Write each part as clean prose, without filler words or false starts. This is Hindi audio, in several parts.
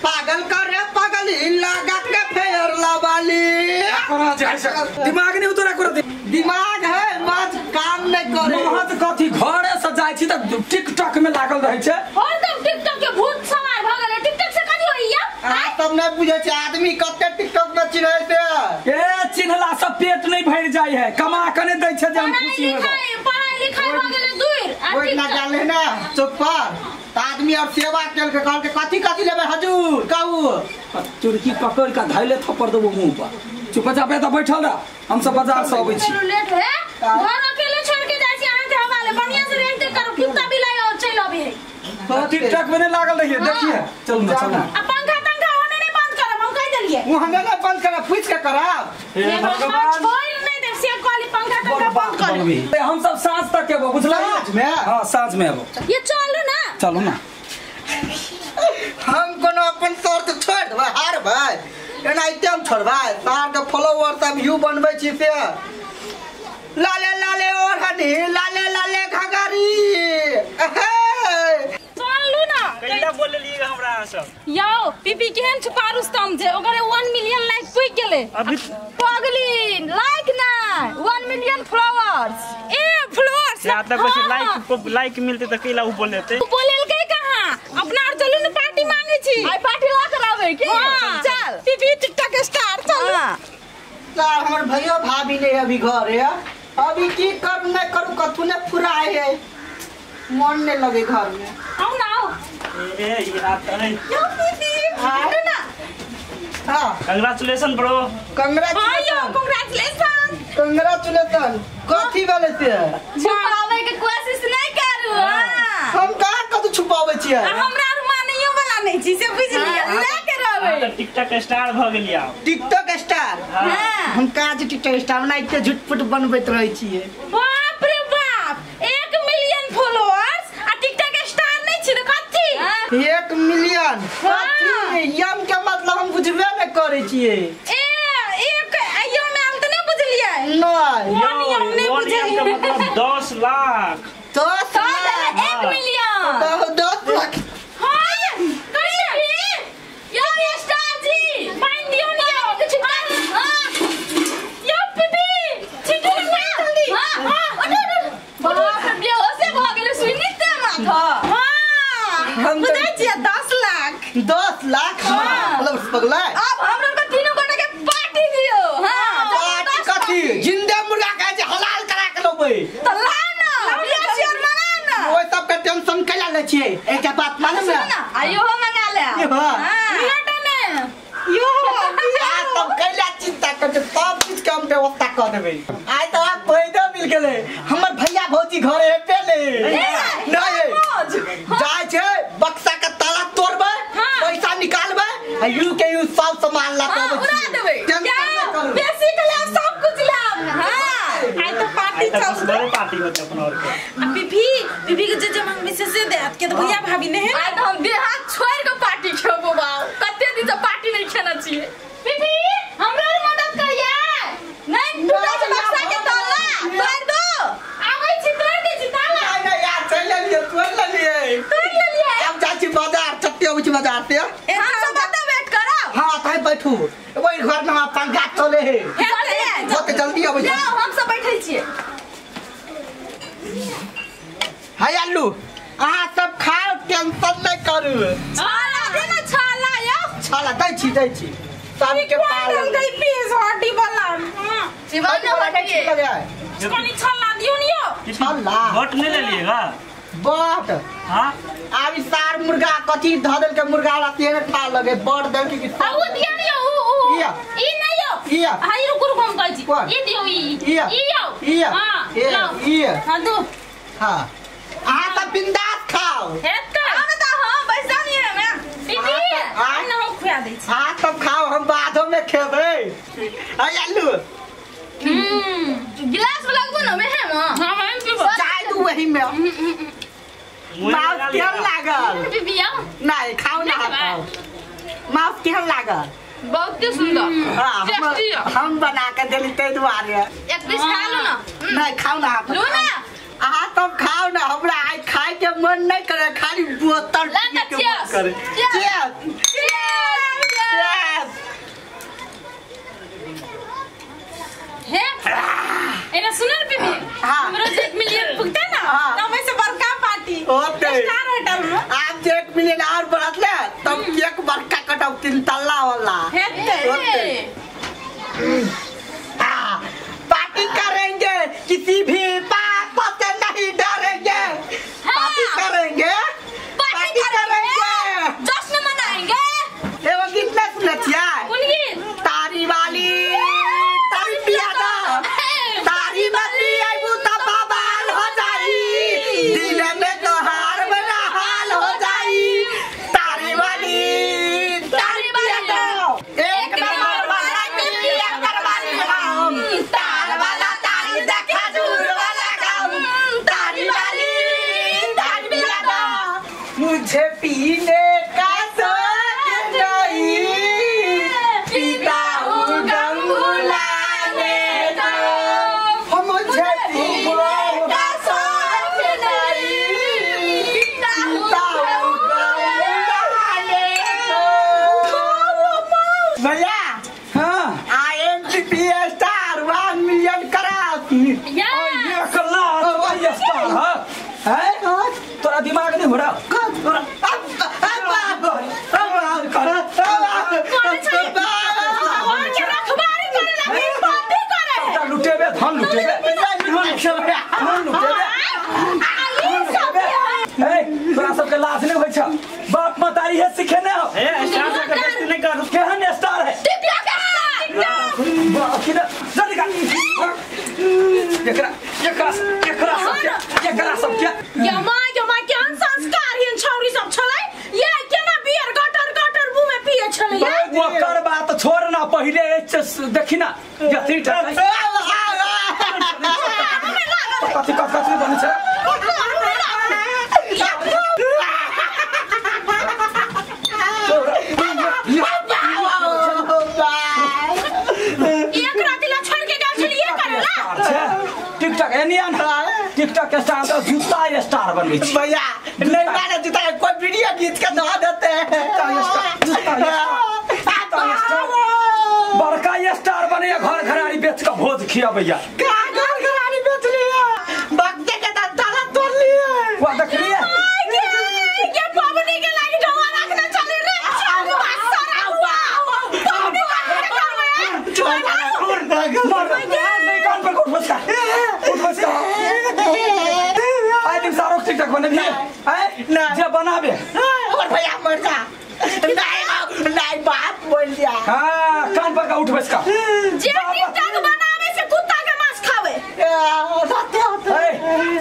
पागल कर रे पागल लगा के फेर लवाली दिमाग नहीं उतरा कर दिमाग है बात काम नहीं करे महत कथी घरे से जाय छी त टिकटॉक में लागल रहै छै और तब टिकटॉक के भूत सवार भ गेलै टिकटॉक से कथी होइया आ तब नहीं बुझे छै आदमी कते टिकटॉक में चिन्है छै ए चिन्हला से पेट नहीं भर जाय है कमा के नहीं दै छै जन खुशी में पढ़ाई लिखाई भ गेलै दूर कोई ना जाने ना चुप पर आदमी और सेवा केल के कहल के कथी कथी लेबे हजूर कहू चुरकी पकड़ के धैले थप्पड़ देबो मुंह पर चुपचाप पे त बैठल रह हम सब बाजार से आबै छी लेट है घर अकेले छोड़ के जाय छी अहाँ के हवाले बढ़िया से रेंट करो कुत्ता बिलाई और चल आबे है टिकटॉक में नहीं लागल रहिए देखिए चल ना अब पंखा तंखा होने नहीं बंद करब हम कह देलिए वो हमें ना बंद कर पूछ के करब हे भगवान छोड़ नहीं दे से कॉली पंखा तंखा बंद कर हम सब साँझ तक एबो बुझला साँझ में? हां साँझ में एबो ये चलो ना चलो ना हम कोनो अपन शर्त छोड़ देबै हार भाई एनाइते हम छोड़बै तार के फॉलोवर सब व्यू बनबै छी से लाले लाले और हनी लाले लाले घगारी चलू ना कैला बोले लिए हमरा सब यो पीपी केहन छुपा रुस्तम जे ओकरे 1 मिलियन लाइक पुइ गेले अभी पगली लाइक ना 1 मिलियन फॉलोअर्स ए फॉलोअर्स या तक कुछ लाइक मिलते त कैला उ बोले थे तू बोलेल के कहां अपना और चलू ना पार्टी मांगे छी आई पार्टी ला करावे के चल पीपी टिकटॉक स्टार चल सर हमर भैया भाभी नहीं अभी घर है अभी की कर नहीं करू कथु ने फुराए है मन नहीं लगे घर में आओ ना आओ ए यार तने यो पीपी आलो ना हां कांग्रेचुलेशन ब्रो कांग्रेचुलेशन कांग्रेचुलेशन कथी वाले से छुपावे के कोशिश नहीं करू हम कहां कतु छुपावे छियै हमरा और मानियो वाला नहीं छी से बुझलिए लेके रहबै टिकटॉक स्टार भ गेलिया टिकटॉक स्टार हम काज टिकटॉक स्टार बनाइते झुटपुट बनबैत रहै छियै बाप रे बाप 1 मिलियन फॉलोअर्स आ टिकटॉक स्टार नहीं छी त कथी 1 मिलियन कथी यम के मतलब हम बुझबे नहीं करे छियै ए एक आइयो में आल त नहीं बुझलिए नहीं यो हमने बुझलिए का मतलब 10 लाख 10 1 मिलियन 10 लाख हां कहिए यार ये स्टार जी फाइन दियो ना कुछ यो पीपी छिटू ना हां बाप रे बेहोश से भ गेले सुनिते माथा हां बुझै छियै 10 लाख 10 लाख मतलब पगला अब हमरा को तीनों गोटा के पार्टी दियो हां पार्टी कथी जिंदा मुर्गा खाए छै हलाल करा के लेबै त ला ना बिया शेयर मना ना ओए सब के टेंशन कैला ले छियै एकटा बात मालूम है आइयो हो मंगा ले मिनट में यो आ तब कैला चिंता कर सब चीज के हम व्यवस्था कर देबै आइ तो आप पैदा मिल गेले हमर भैया भौजी घरे है पहले नहीं जाय छै बक्सा के ताला तोड़बै पैसा निकालबै आ यू के यू सब सामान ला के उड़ा देबै क्या बेसी के ले सब कुछ लाम हां आई तो पार्टी चल बड़े पार्टी होते अपन और के बीबी के जे जमा में से देत के तो भैया भाभी ने है आई तो हम देह हाथ छोड़ के पार्टी खेबो बा कते दिन से पार्टी नहीं खेना चाहिए बीबी हमरा मदद करिए नहीं टूटा से बक्सा के ताला तोड़ दो आबै छी तोड़ दे छी ताला नहीं यार चल लेलिए अब जा छी बाजार चट्टी आबै छी बाजार से हां सब बात वेट करो हां ताई बैठू ओइ घर में पंखा चले है बहुत जल्दी आबै छी हम सब बैठल छियै हाय आलू अहाँ सब खाओ टेंशन नहीं करू छाला दे ना छाला यो छाला दै छी सब के पाल गई पीस हड्डी वाला जीवन में बैठिए कनी छाला दियो नियो छाला वोट नहीं ले लिएगा बट हां आबी सार मुर्गा कथी धदल के मुर्गा वाला तेरे खा लगे बड़ देल के आ उ दिया नियो ई नहीं यो हां रुक रुक हम कहै छी ई दियो ई यो हां ई हां दो हां आ त बिंदास खाओ हेत हम त हां पैसा नहीं है मैं पीपी आ ना हम खुआ दै छी हां तब खाओ हम बादो में खेबै हाय आलू गिलास वाला को ना में है हां हम पीबो चाय तू वही में माउस केहन लागल पीपी आओ नहीं खाओ ना खाओ माउस केहन लागल बहुत सुंदर हम बना के देली ते दुआरे एक पीस खा लो ना नहीं खाओ ना लो ना अहाँ तब खाओ ना हमरा आई खाए के मन नहीं करे खाली बोतल ला पीए के मन करे cheers भैया हाँ IMDb स्टार 1 मिलियन क्रॉस या ये कल्ला ये स्टार है तोरा दिमाग नहीं हो रहा और के रखवारी करे लगी पार्टी करे लुटेबे धन लुटेबे तोरा सबके लाज नहीं होइ छ बाप मतारी है सिखेने हो ए स्टार का बेइज्जती नहीं कर केहन स्टार है टिपिया के किने जल्दी का एकरा सब क्या यमा केहन संस्कारहीन छौरी सब छलै ये केना बियर गटर मुंह में पिए छलै ये वो कर बात छोड़ ना पहले देखी ना यति कथी बने छ टिकटॉक एनियन टिकटॉक के स्टार तो जूता स्टार बनबै छी भैया नहीं माने जूता कोई वीडियो खींच के दे देते बड़का स्टार बने घर घराड़ी बेच के भोज खिया भैया घर घराड़ी बेच लिया भक्ते के ताला तोड़ लिए वो देख लिए ये पवनी के लागी ढोआ रखने चले रे सारा हुआ पवनी कान पर उठ बस का आई दिन सारो टिकटॉक बने भी है जे बनाबे और भैया मर जा नहीं बात बोल दिया हां कान पर का उठ बस का जे टिकटॉक बनावे से कुत्ता के मांस खावे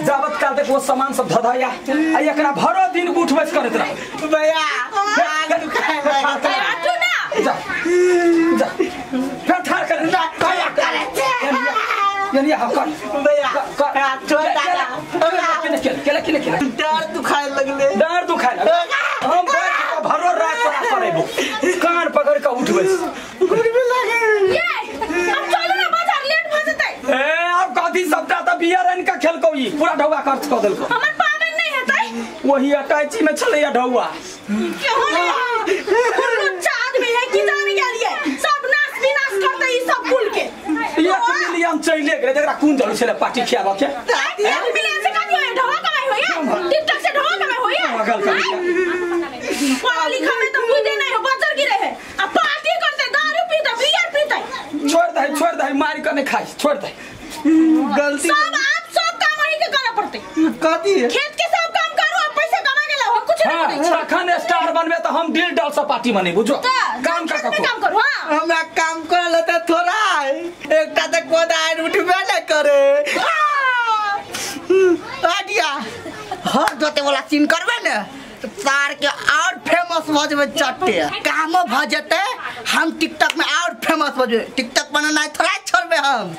जावत काल तक वो सामान सब धधाया आ एकरा भरो दिन उठ बस करत रह भैया आग दुखाए हटू ना जा जा फिर ठार कर भैया करे यानी हकर भैया छोड़ दादा केला डर दुखाए लगले डर दुखाए हम बैठ के भरो रात पड़ा करेबो कान पकड़ के उठ बस गुड़ भी लगे ये अब चलो ना बाजार लेट भजते ए अब कथी सबटा त बियर का खेल को ई पूरा ढौआ खर्च क देलको हमर पागल नहीं हेतै वही अटैची में चले या ढौआ चाँद में है कि जाने गेलिए सब नाश विनाश करते ई सब कुल के 1 मिलियन चले गए जकरा कुन जरूर छले पार्टी खियाबा के 1 मिलियन से कथी होय ढोआ कमाई होय टिकटॉक से ढोआ कमाई होय पागल कर पढ़ा लिखा में तो बुझे नहीं हो बचर गिरे है अब पार्टी करते दारू पीते बियर पीते छोड़ दे मार के नहीं खाई छोड़ दे गलती सब आप सब काम वही के करना पड़ते कथी है खेत के सब काम करो अब पैसे कमा के लाओ हम कुछ नहीं करै छी तखन स्टार बनबे त हम दिल डाल से पार्टी बने बुझो काम का काम करो हां हमरा काम कर लेते थोड़ा एकटा त कोदार उठबे न करे आडिया हर जोते वाला सीन करबे न तार के और फेमस भ जेबे चट्टे कामो भ जेते हम टिकटॉक में और फेमस भ जेबे टिकटॉक बनाना थोड़ा छोड़बे हम